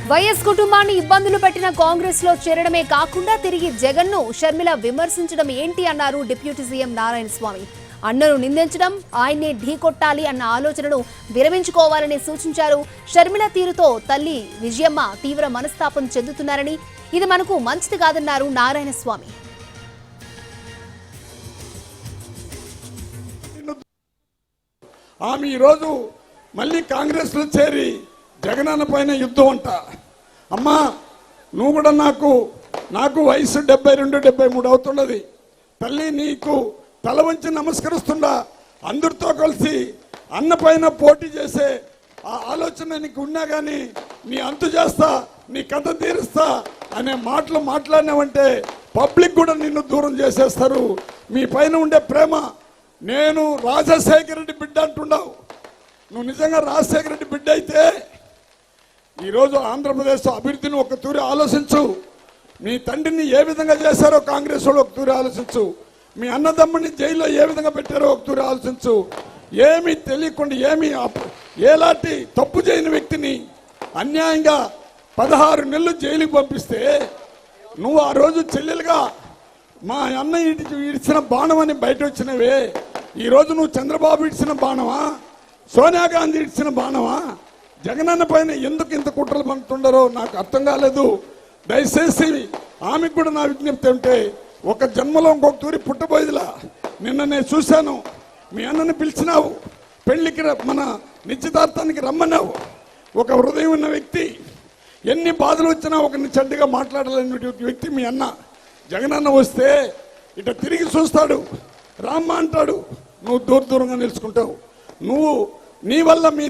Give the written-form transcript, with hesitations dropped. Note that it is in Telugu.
వైఎస్ కుటుంబాన్ని ఇబ్బందులు పెట్టిన కాంగ్రెస్ లో చేరడమే కాకుండా తిరిగి జగన్ ను షర్మిల విమర్శించడం ఏంటి అన్నారు డిప్యూటీ సీఎం నారాయణ స్వామి. అన్నను నిందించడం, ఆయన్నే ఢీకొట్టాలి అన్న ఆలోచనను విరమించుకోవాలని సూచించారు. షర్మిల తీరుతో తల్లి విజయమ్మ తీవ్ర మనస్తాపం చెందుతున్నారని, ఇది మనకు మంచిది కాదన్నారు నారాయణ స్వామి. ఆమె ఈరోజు మళ్ళీ కాంగ్రెస్ లో చేరి జగనన్న పైన యుద్ధం అంట. అమ్మా, నువ్వు కూడా నాకు వయసు 72-73 అవుతున్నది. తల్లి, నీకు తల వంచి నమస్కరిస్తుండా. అందరితో కలిసి అన్న పైన పోటీ చేసే ఆ ఆలోచన నీకు ఉన్నా కానీ నీ అంతు చేస్తా, నీ కథ తీరుస్తా అనే మాటలు మాట్లాడినావంటే పబ్లిక్ కూడా నిన్ను దూరం చేసేస్తారు. మీ పైన ఉండే ప్రేమ, నేను రాజశేఖర రెడ్డి బిడ్డ అంటున్నావు. నువ్వు నిజంగా రాజశేఖర రెడ్డి బిడ్డ అయితే ఈరోజు ఆంధ్రప్రదేశ్ అభివృద్ధిని ఒక తూరి ఆలోచించు. మీ తండ్రిని ఏ విధంగా చేశారో కాంగ్రెస్ వాళ్ళు ఒక తూరి ఆలోచించు. మీ అన్నదమ్ముని జైల్లో ఏ విధంగా పెట్టారో ఒక తూరి ఆలోచించు. ఏమీ తెలియకుండా, ఎలాంటి తప్పు చేయని వ్యక్తిని అన్యాయంగా 16 నెలలు జైలుకి పంపిస్తే నువ్వు ఆ రోజు చెల్లెలుగా మా అన్న ఇడిచిన బాణం అని బయట వచ్చినవే. ఈరోజు నువ్వు చంద్రబాబు ఇడిచిన బాణమా, సోనియా గాంధీ ఇడిచిన బాణమా? జగనన్న పైన ఎందుకు ఇంత కుట్రలు పంపుతుండారో నాకు అర్థం కాలేదు. దయచేసి ఆమెకు కూడా నా విజ్ఞప్తి ఉంటే, ఒక జన్మలో ఇంకొక తూరి పుట్టబోయేదిలా. నిన్న నేను చూశాను, మీ అన్నని పిలిచినావు, పెళ్లికి మన నిశ్చితార్థానికి రమ్మన్నావు. ఒక హృదయం ఉన్న వ్యక్తి, ఎన్ని బాధలు వచ్చినా ఒకరిని చెడ్డగా మాట్లాడలేని వ్యక్తి మీ అన్న. జగనన్న వస్తే ఇట తిరిగి చూస్తాడు, రామ్మ అంటాడు, నువ్వు దూరంగా నిలుచుకుంటావు. నీ వల్ల మీ